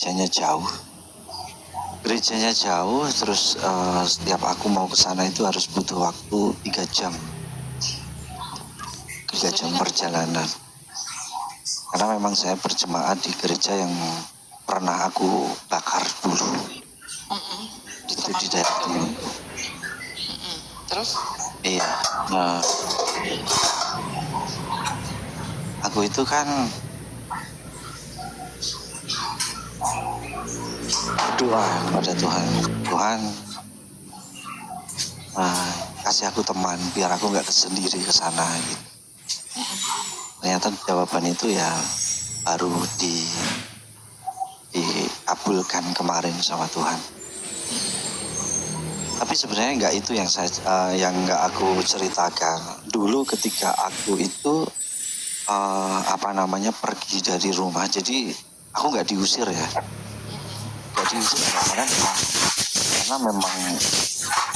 gerejanya jauh. Gerejanya jauh, terus setiap aku mau ke sana itu harus butuh waktu 3 jam. 3 jam perjalanan. Karena memang saya berjemaat di gereja yang pernah aku bakar dulu. Itu di daerah teman. Terus? Iya. Nah, aku itu kan berdoa kepada Tuhan. Tuhan, kasih aku teman biar aku nggak sendiri ke sana. Gitu. Ternyata jawaban itu ya baru dikabulkan kemarin sama Tuhan. Tapi sebenarnya nggak itu yang nggak aku ceritakan. Dulu ketika aku itu pergi dari rumah, jadi aku nggak diusir ya. Nggak diusir karena memang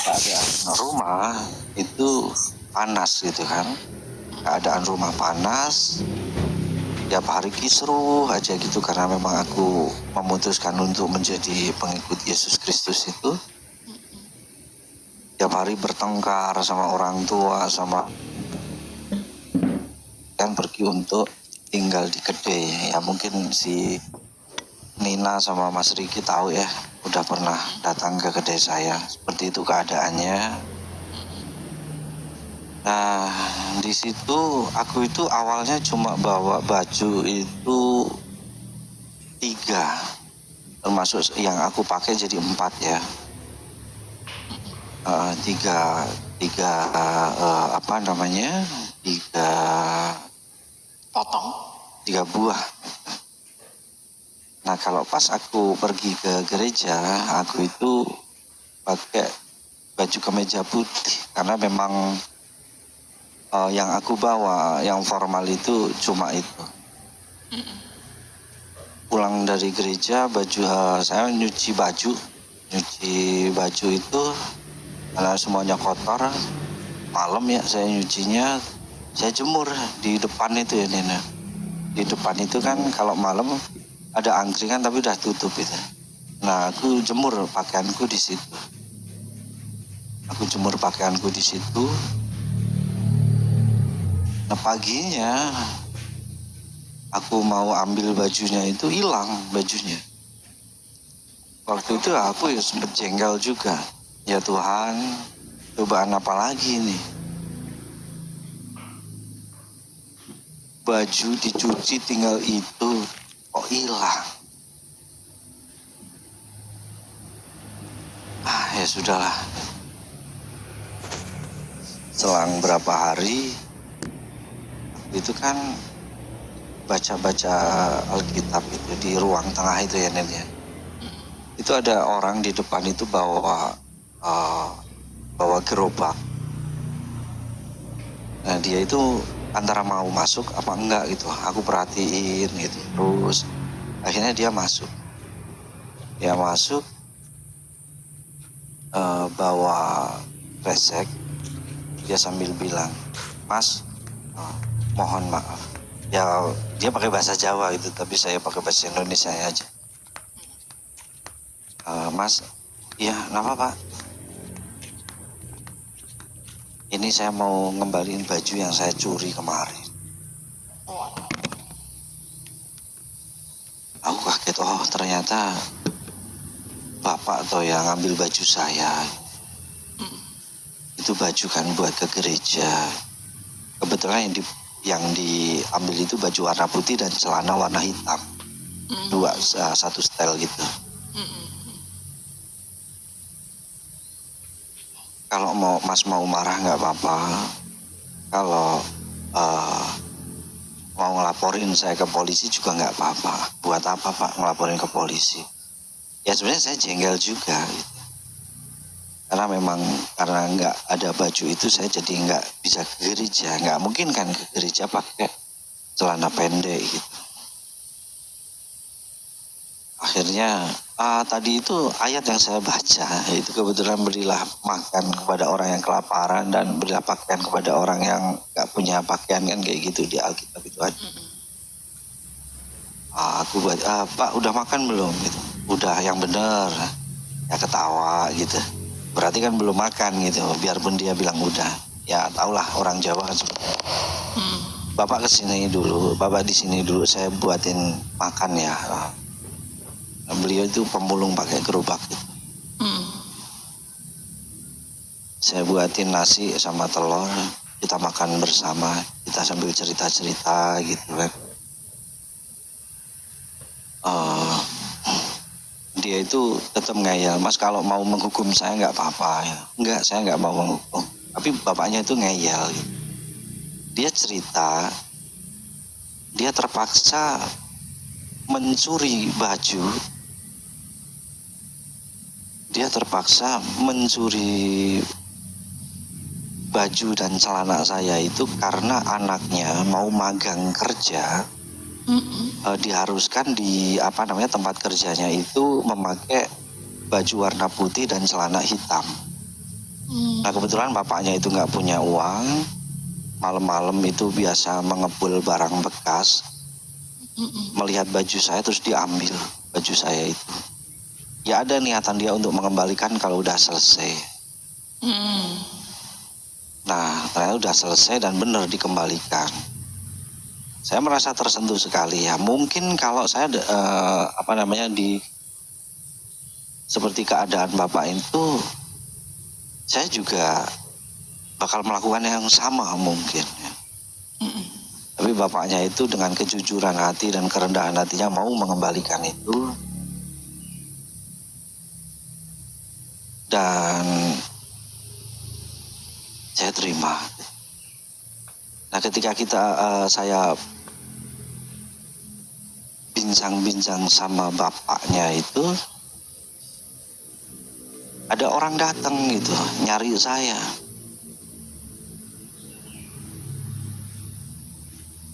keadaan rumah itu panas gitu kan. Keadaan rumah panas, tiap hari kisruh aja gitu karena memang aku memutuskan untuk menjadi pengikut Yesus Kristus itu. Tiap hari bertengkar sama orang tua, sama kan pergi untuk tinggal di Gede. Ya mungkin si Nina sama Mas Riki tahu ya, udah pernah datang ke Gede saya. Seperti itu keadaannya. Nah, di situ aku itu awalnya cuma bawa baju itu 3, termasuk yang aku pakai jadi 4 ya. 3 buah. Nah, kalau pas aku pergi ke gereja, aku itu pakai baju kemeja putih karena memang yang aku bawa yang formal itu cuma itu. Pulang dari gereja, saya nyuci baju itu karena semuanya kotor. Malam ya saya nyucinya, saya jemur di depan itu ya Nina. Di depan itu kan kalau malam ada angkringan tapi udah tutup itu. Nah, aku jemur pakaianku di situ. Nah, paginya aku mau ambil bajunya itu hilang bajunya. Waktu itu aku ya sempet jengkel juga. Ya Tuhan, cobaan apa lagi nih? Baju dicuci tinggal itu kok hilang. Ya sudahlah. Selang berapa hari itu kan baca-baca Alkitab itu di ruang tengah itu ya Nen ya. Itu ada orang di depan itu bawa gerobak. Nah, dia itu antara mau masuk apa enggak gitu. Aku perhatiin gitu. Terus akhirnya dia masuk. Bawa kresek. Dia sambil bilang, "Mas, mohon maaf." Ya dia pakai bahasa Jawa gitu, tapi saya pakai bahasa Indonesia aja. "Mas, iya kenapa Pak? Ini saya mau ngembaliin baju yang saya curi kemarin." Aku kaget, ternyata Bapak atau yang ngambil baju saya. Itu baju kan buat ke gereja. Kebetulan yang diambil itu baju warna putih dan celana warna hitam. Satu style gitu. Kalau Mas mau marah nggak apa-apa. Kalau mau ngelaporin saya ke polisi juga nggak apa-apa. Buat apa Pak ngelaporin ke polisi? Ya sebenarnya saya jengkel juga gitu. Karena nggak ada baju itu saya jadi nggak bisa ke gereja. Nggak mungkin kan ke gereja pakai celana pendek gitu. Akhirnya tadi itu ayat yang saya baca itu kebetulan berilah makan kepada orang yang kelaparan dan berilah pakaian kepada orang yang nggak punya pakaian kan kayak gitu di Alkitab itu ada. Aku buat, Pak udah makan belum? Gitu. Udah, yang bener. Ya ketawa gitu. Berarti kan belum makan gitu. Biarpun dia bilang udah. Ya tahulah orang Jawa kan seperti itu. Bapak kesini dulu, Bapak di sini dulu, saya buatin makan ya. Nah, beliau itu pemulung pakai gerobak gitu. Saya buatin nasi sama telur, kita makan bersama, kita sambil cerita-cerita gitu kan. Dia itu tetap ngeyel, Mas kalau mau menghukum saya nggak apa-apa ya. Enggak, saya nggak mau menghukum. Tapi bapaknya itu ngeyel gitu. Dia cerita, dia terpaksa mencuri baju. Dia terpaksa mencuri baju dan celana saya itu karena anaknya mau magang kerja. Diharuskan di tempat kerjanya itu memakai baju warna putih dan celana hitam. Nah kebetulan bapaknya itu nggak punya uang, malam-malam itu biasa mengepul barang bekas, melihat baju saya terus diambil baju saya itu. Ya ada niatan dia untuk mengembalikan kalau udah selesai. Nah ternyata udah selesai dan benar dikembalikan. Saya merasa tersentuh sekali ya. Mungkin kalau saya seperti keadaan bapak itu, saya juga bakal melakukan yang sama mungkin. Tapi bapaknya itu dengan kejujuran hati dan kerendahan hatinya mau mengembalikan itu. Dan saya terima. Nah ketika saya bincang-bincang sama bapaknya itu, ada orang datang gitu nyari saya.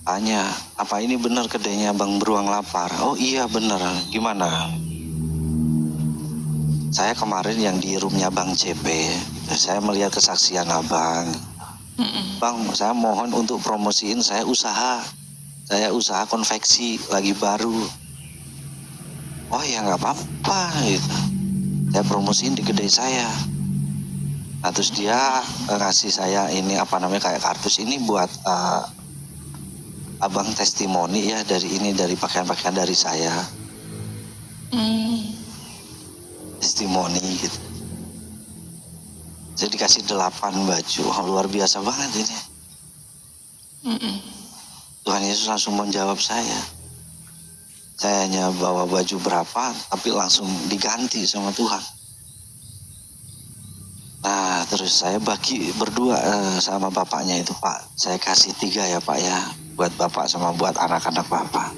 Tanya, apa ini benar kedainya Bang Beruang Lapar? Oh iya benar, gimana? Saya kemarin yang di roomnya Bang CP, saya melihat kesaksian abang. Bang, saya mohon untuk promosiin saya usaha konveksi lagi baru. Oh ya nggak apa-apa gitu. Saya promosiin di kedai saya. Nah terus dia ngasih saya ini kayak kartus ini buat abang testimoni ya dari pakaian-pakaian dari saya. Testimoni gitu. Saya dikasih 8 baju. Luar biasa banget ini. Tuhan Yesus langsung menjawab saya. Saya hanya bawa baju berapa, tapi langsung diganti sama Tuhan. Nah, terus saya bagi berdua sama bapaknya itu, Pak. Saya kasih 3 ya, Pak ya, buat bapak sama buat anak-anak bapak.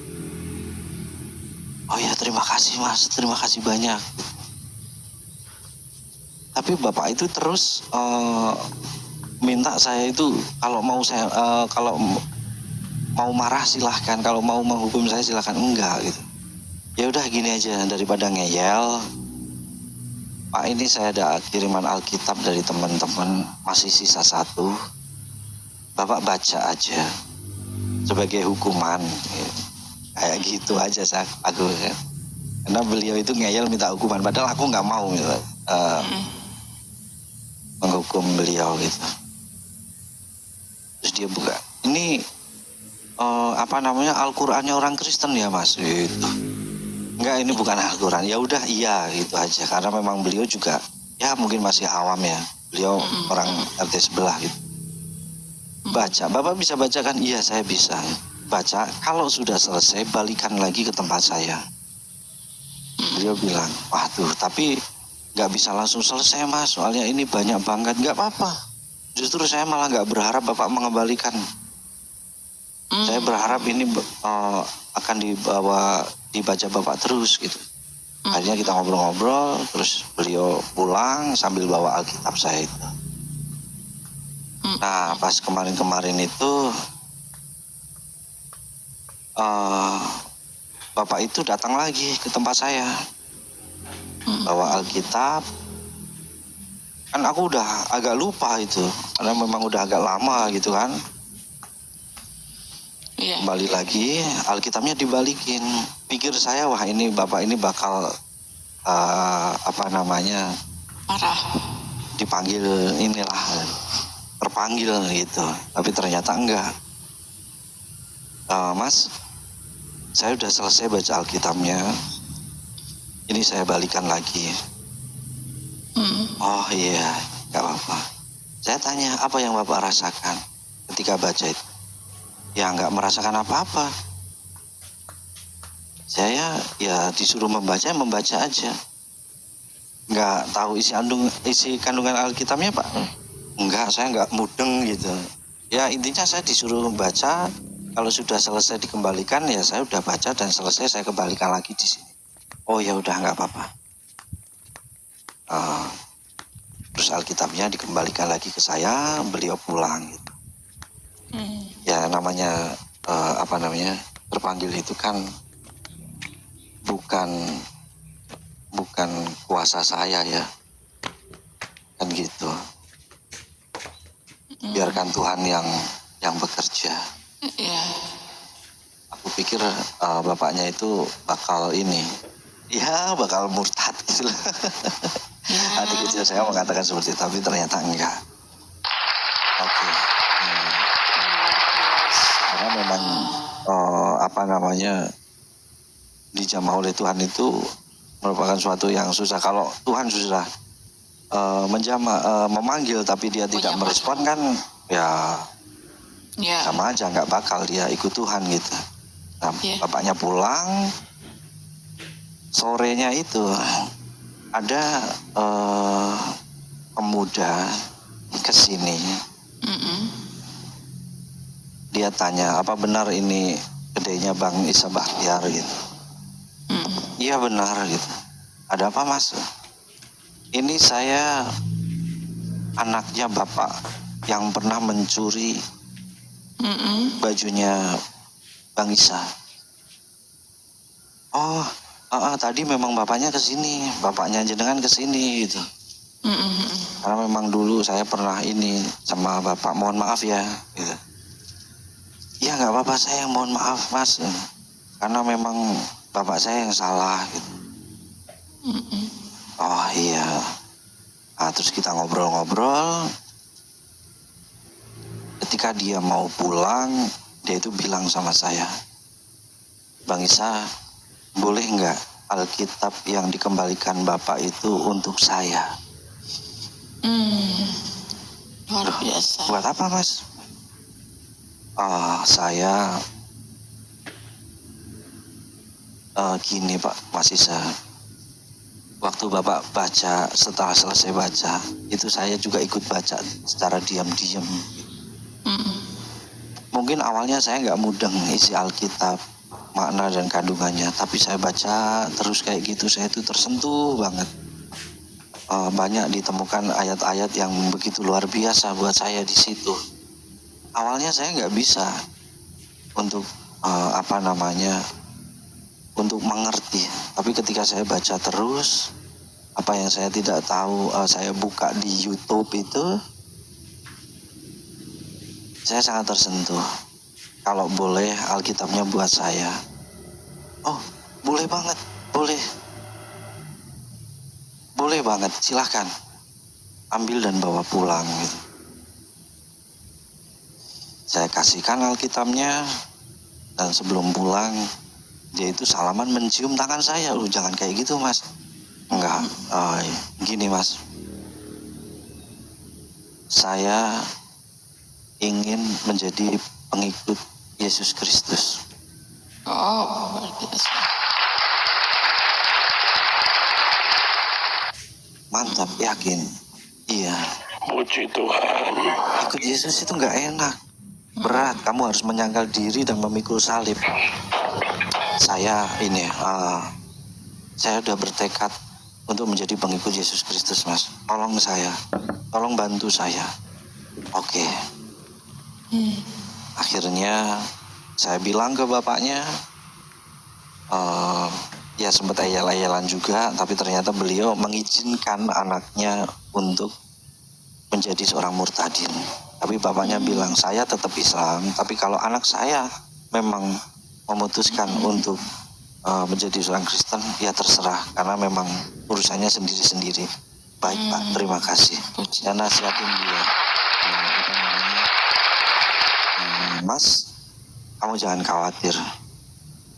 Oh ya, terima kasih Mas, terima kasih banyak. Tapi bapak itu terus minta saya itu kalau mau marah silahkan, kalau mau menghukum saya silahkan. Enggak gitu. Ya udah gini aja, daripada ngeyel, Pak ini saya ada kiriman Alkitab dari teman-teman, masih sisa 1. Bapak baca aja sebagai hukuman. Kayak gitu aja aku kan. Karena beliau itu ngeyel minta hukuman, padahal aku nggak mau gitu, menghukum beliau gitu. Terus dia buka, ini Al-Qur'annya orang Kristen ya Mas gitu. Enggak, ini bukan Al-Quran. Ya udah iya gitu aja, karena memang beliau juga ya mungkin masih awam ya. Beliau orang RT sebelah gitu. Baca, Bapak bisa bacakan? Iya saya bisa. Baca, kalau sudah selesai balikan lagi ke tempat saya. Beliau bilang, waduh tapi nggak bisa langsung selesai Mas, soalnya ini banyak banget. Nggak apa-apa, justru saya malah nggak berharap Bapak mengembalikan. Saya berharap ini akan dibaca Bapak terus gitu. Akhirnya kita ngobrol-ngobrol, terus beliau pulang sambil bawa Alkitab saya itu. Nah pas kemarin-kemarin itu Bapak itu datang lagi ke tempat saya, bawa Alkitab. Kan aku udah agak lupa itu, karena memang udah agak lama gitu kan. Iya. Kembali lagi, Alkitabnya dibalikin. Pikir saya, wah ini bapak ini bakal Marah. dipanggil inilah, terpanggil gitu. Tapi ternyata enggak. Mas, saya udah selesai baca Alkitabnya. Ini saya balikan lagi. Oh iya, nggak apa-apa. Saya tanya, apa yang bapak rasakan ketika baca itu? Ya nggak merasakan apa-apa. Saya ya disuruh membaca aja. Nggak tahu isi kandungan Alkitabnya Pak. Enggak, saya nggak mudeng gitu. Ya intinya saya disuruh membaca. Kalau sudah selesai dikembalikan ya saya udah baca dan selesai, saya kembalikan lagi di sini. Oh ya udah nggak apa-apa. Terus Alkitabnya dikembalikan lagi ke saya, beliau pulang gitu. Ya namanya terpanggil itu kan bukan kuasa saya ya, kan gitu. Biarkan Tuhan yang bekerja. Iya. Aku pikir bapaknya itu bakal bakal murtad gitu lah. Adik kecil saya mengatakan seperti itu, tapi ternyata enggak. Oke. Karena memang dijamah oleh Tuhan itu merupakan suatu yang susah. Kalau Tuhan sudah memanggil tapi dia tidak merespon kan ya sama aja, nggak bakal dia ikut Tuhan gitu. Nah, bapaknya pulang, sorenya itu ada pemuda kesini. Dia tanya, apa benar ini gedenya Bang Isa Bahtiar gitu? Iya benar gitu. Ada apa Mas? Ini saya anaknya bapak yang pernah mencuri bajunya Bang Isa. Oh, tadi memang bapaknya kesini, bapaknya jenengan kesini gitu. Karena memang dulu saya pernah ini sama bapak, mohon maaf ya gitu. Ya nggak apa-apa, saya yang mohon maaf Mas, karena memang bapak saya yang salah gitu. Oh iya. Nah, terus kita ngobrol-ngobrol. Ketika dia mau pulang, dia itu bilang sama saya, Bang Isa, boleh nggak Alkitab yang dikembalikan bapak itu untuk saya? Luar biasa. Buat apa Mas? Saya gini Pak Mas Isa, waktu bapak baca, setelah selesai baca itu saya juga ikut baca secara diam-diam. Mungkin awalnya saya nggak mudeng isi Alkitab, makna dan kandungannya, tapi saya baca terus kayak gitu, saya itu tersentuh banget. Banyak ditemukan ayat-ayat yang begitu luar biasa buat saya di situ. Awalnya saya nggak bisa untuk untuk mengerti, tapi ketika saya baca terus, apa yang saya tidak tahu, saya buka di YouTube itu, saya sangat tersentuh. Kalau boleh Alkitabnya buat saya. Oh, boleh banget, boleh banget, silahkan ambil dan bawa pulang gitu. Saya kasihkan Alkitabnya, dan sebelum pulang dia itu salaman mencium tangan saya. Jangan kayak gitu Mas. Enggak, gini Mas, saya ingin menjadi pengikut Yesus Kristus. Oh, luar biasa. Mantap, yakin? Iya. Puji Tuhan. Ikut Yesus itu nggak enak, berat. Kamu harus menyangkal diri dan memikul salib. Saya udah bertekad untuk menjadi pengikut Yesus Kristus Mas. Tolong saya, tolong bantu saya. Oke. Akhirnya saya bilang ke bapaknya, ya sempat ayal-ayalan juga, tapi ternyata beliau mengizinkan anaknya untuk menjadi seorang murtadin. Tapi bapaknya bilang, saya tetap Islam, tapi kalau anak saya memang memutuskan untuk menjadi seorang Kristen, ya terserah, karena memang urusannya sendiri-sendiri. Baik Pak, terima kasih. Puji. Dan nasihatin dia, apa namanya, Mas, kamu jangan khawatir.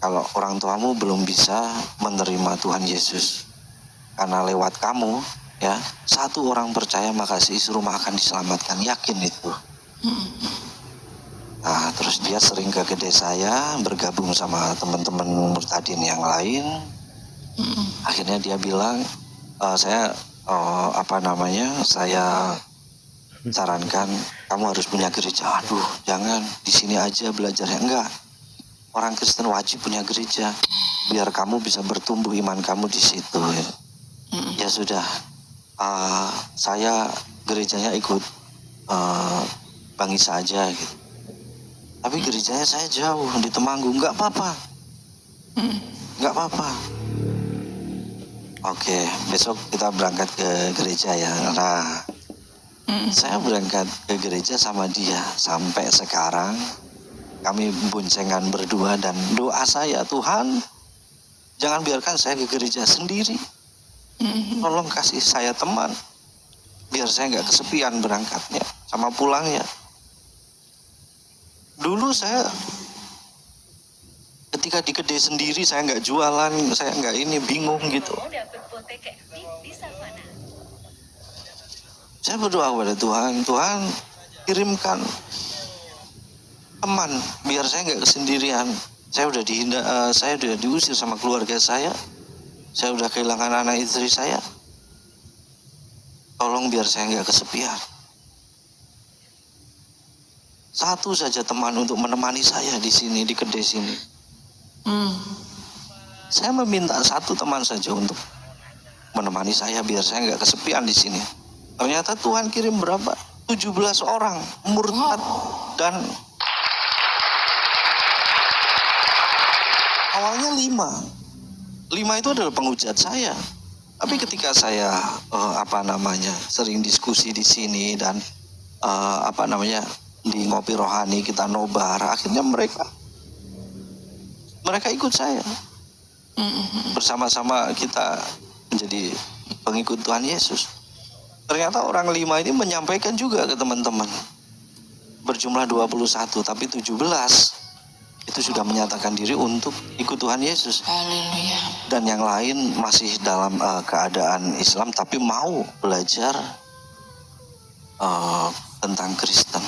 Kalau orang tuamu belum bisa menerima Tuhan Yesus, karena lewat kamu, ya, satu orang percaya maka seisi rumah akan diselamatkan. Yakin itu. Nah, terus dia sering ke gede saya, bergabung sama teman-teman murtadin yang lain. Akhirnya dia bilang, saya sarankan kamu harus punya gereja. Aduh, jangan di sini aja belajarnya. Enggak, orang Kristen wajib punya gereja, biar kamu bisa bertumbuh iman kamu di situ. Ya sudah, saya gerejanya ikut Bang Isa aja gitu. Tapi gerejanya saya jauh di Temanggung. Nggak apa-apa. Nggak apa-apa. Oke, besok kita berangkat ke gereja ya. Nah, saya berangkat ke gereja sama dia. Sampai sekarang kami boncengan berdua, dan doa saya, Tuhan, jangan biarkan saya ke gereja sendiri. Tolong kasih saya teman, biar saya nggak kesepian berangkatnya sama pulangnya. Dulu saya ketika di gede sendiri, saya nggak jualan, saya nggak ini, bingung gitu. Saya berdoa kepada Tuhan, Tuhan kirimkan teman biar saya nggak kesendirian. Saya udah diusir sama keluarga saya udah kehilangan anak istri saya. Tolong biar saya nggak kesepian. Satu saja teman untuk menemani saya di sini, di kedai sini. Saya meminta satu teman saja untuk menemani saya biar saya nggak kesepian di sini. Ternyata Tuhan kirim berapa? 17 orang murtad, dan awalnya 5 itu adalah penghujat saya. Tapi ketika saya sering diskusi di sini dan di ngopi rohani, kita nobar, akhirnya mereka ikut saya. Bersama-sama kita menjadi pengikut Tuhan Yesus. Ternyata orang 5 ini menyampaikan juga ke teman-teman. Berjumlah 21, tapi 17 itu sudah menyatakan diri untuk ikut Tuhan Yesus. Haleluya. Dan yang lain masih dalam keadaan Islam, tapi mau belajar tentang Kristen.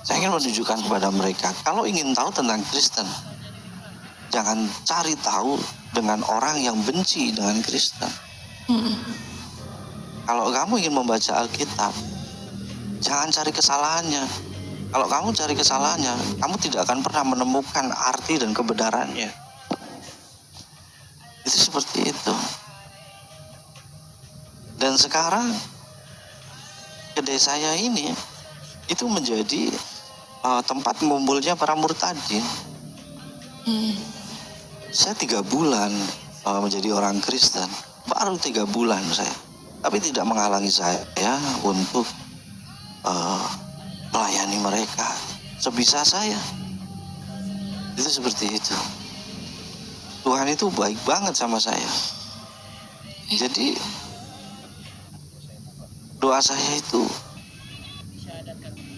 Saya ingin menunjukkan kepada mereka, kalau ingin tahu tentang Kristen, jangan cari tahu dengan orang yang benci dengan Kristen. Kalau kamu ingin membaca Alkitab, jangan cari kesalahannya. Kalau kamu cari kesalahannya, kamu tidak akan pernah menemukan arti dan kebenarannya. Itu seperti itu. Dan sekarang kedai saya ini itu menjadi tempat ngumpulnya para murtadin. Saya 3 bulan menjadi orang Kristen, baru 3 bulan saya, tapi tidak menghalangi saya untuk melayani mereka sebisa saya. Itu seperti itu. Tuhan itu baik banget sama saya. Jadi doa saya itu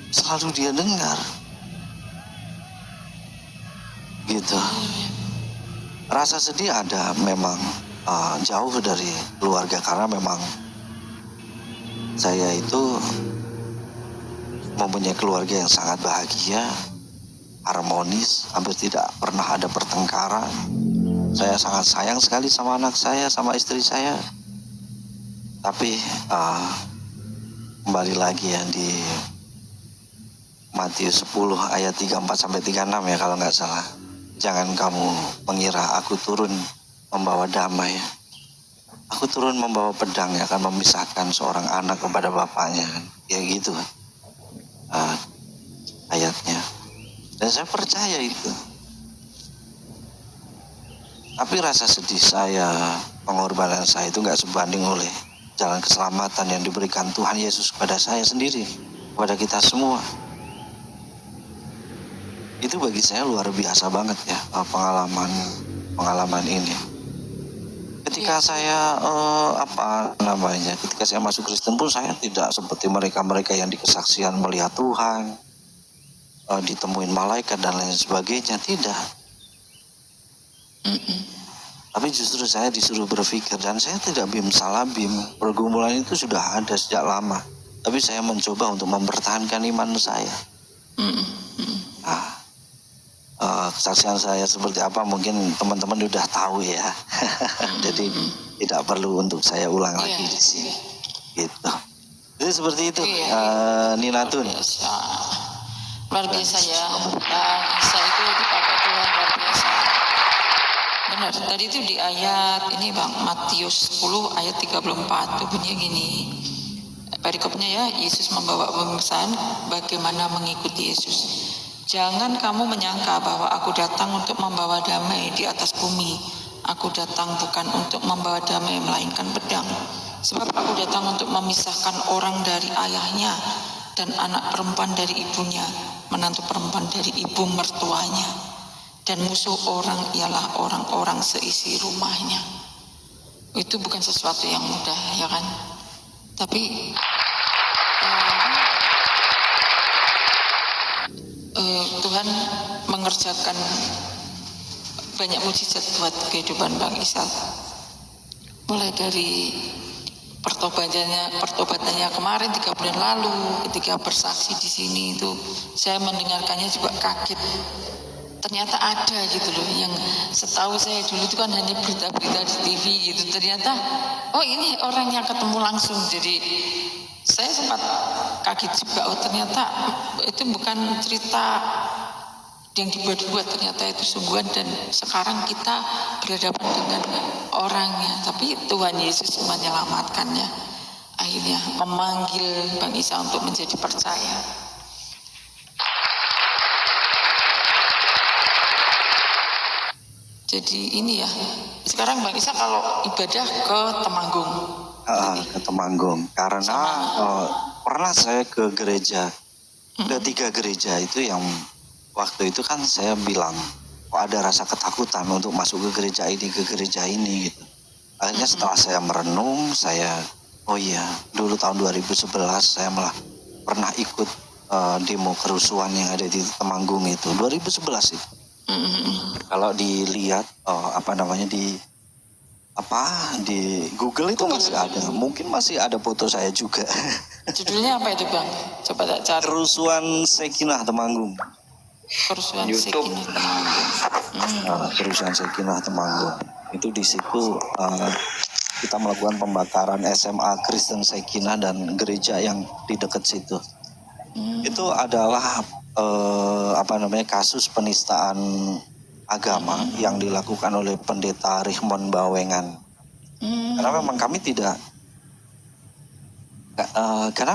selalu dia dengar. Gitu. Rasa sedih ada memang, jauh dari keluarga, karena memang saya itu mempunyai keluarga yang sangat bahagia, harmonis, hampir tidak pernah ada pertengkaran. Saya sangat sayang sekali sama anak saya, sama istri saya. Tapi kembali lagi ya di Matius 10 ayat 34-36 ya kalau nggak salah. Jangan kamu mengira aku turun membawa damai. Aku turun membawa pedang yang akan memisahkan seorang anak kepada bapaknya. Ya gitu ayatnya. Dan saya percaya itu. Tapi rasa sedih saya, pengorbanan saya itu nggak sebanding oleh jalan keselamatan yang diberikan Tuhan Yesus kepada saya sendiri, kepada kita semua. Itu itu bagi saya luar biasa banget ya, pengalaman ini. Ketika saya ketika saya masuk Kristen pun saya tidak seperti mereka yang di kesaksian melihat Tuhan, ditemuin malaikat dan lain sebagainya, tidak. Tapi justru saya disuruh berpikir, dan saya tidak bim salah bim, pergumulan itu sudah ada sejak lama. Tapi saya mencoba untuk mempertahankan iman saya. Nah, kesaksian saya seperti apa mungkin teman-teman sudah tahu ya. Jadi tidak perlu untuk saya ulang lagi di sini. Gitu. Jadi seperti itu, Nina Tun. Luar biasa ya. Bisa itu dipakai Tuhan luar biasa. Benar, tadi itu di ayat ini Bang, Matius 10 ayat 34 itu bunyinya gini. Perikopnya ya, Yesus membawa pemesan bagaimana mengikuti Yesus. Jangan kamu menyangka bahwa aku datang untuk membawa damai di atas bumi. Aku datang bukan untuk membawa damai melainkan pedang. Sebab aku datang untuk memisahkan orang dari ayahnya dan anak perempuan dari ibunya, menantu perempuan dari ibu mertuanya. Dan musuh orang ialah orang-orang seisi rumahnya. Itu bukan sesuatu yang mudah, ya kan? Tapi Tuhan mengerjakan banyak mujizat buat kehidupan Bang Isal. Mulai dari pertobatannya kemarin 3 bulan lalu, ketika bersaksi di sini itu saya mendengarkannya juga kaget. Ternyata ada gitu loh, yang setahu saya dulu itu kan hanya berita-berita di TV gitu. Ternyata oh ini orangnya ketemu langsung. Jadi saya sempat kaget juga, oh ternyata itu bukan cerita yang dibuat-buat, ternyata itu sungguhan. Dan sekarang kita berhadapan dengan orangnya, tapi Tuhan Yesus menyelamatkannya, akhirnya memanggil Bang Isa untuk menjadi percaya. Jadi ini ya, sekarang Bang Isa kalau ibadah ke Temanggung. Ke Temanggung, karena pernah saya ke gereja, ke 3 gereja itu yang waktu itu kan saya bilang, kok ada rasa ketakutan untuk masuk ke gereja ini gitu. Akhirnya setelah saya merenung, dulu tahun 2011 saya malah pernah ikut demo kerusuhan yang ada di Temanggung itu, 2011 itu. Kalau dilihat di Google itu masih ada, mungkin masih ada foto saya juga. Judulnya apa itu Bang? Coba tak cari. Kerusuhan Sekinah Temanggung. Kerusuhan YouTube. Sekinah Temanggung. Kerusuhan Sekinah Temanggung. Itu di situ kita melakukan pembakaran SMA Kristen Sekinah dan gereja yang di dekat situ. Itu adalah kasus penistaan agama yang dilakukan oleh pendeta Richmond Bawengan. Karena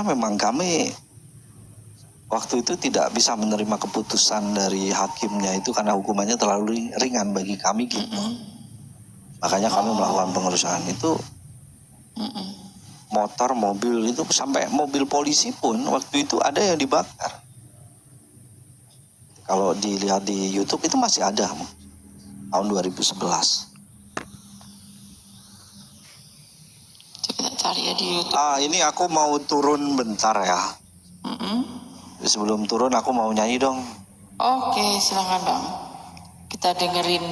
memang kami waktu itu tidak bisa menerima keputusan dari hakimnya itu karena hukumannya terlalu ringan bagi kami gitu. Makanya kami melakukan pengerusakan itu. Motor, mobil itu sampai mobil polisi pun waktu itu ada yang dibakar. Kalau dilihat di YouTube itu masih ada tahun 2011. Coba cari ya di YouTube. Ini aku mau turun bentar ya. Sebelum turun aku mau nyanyi dong. Oke, silakan Bang. Kita dengerin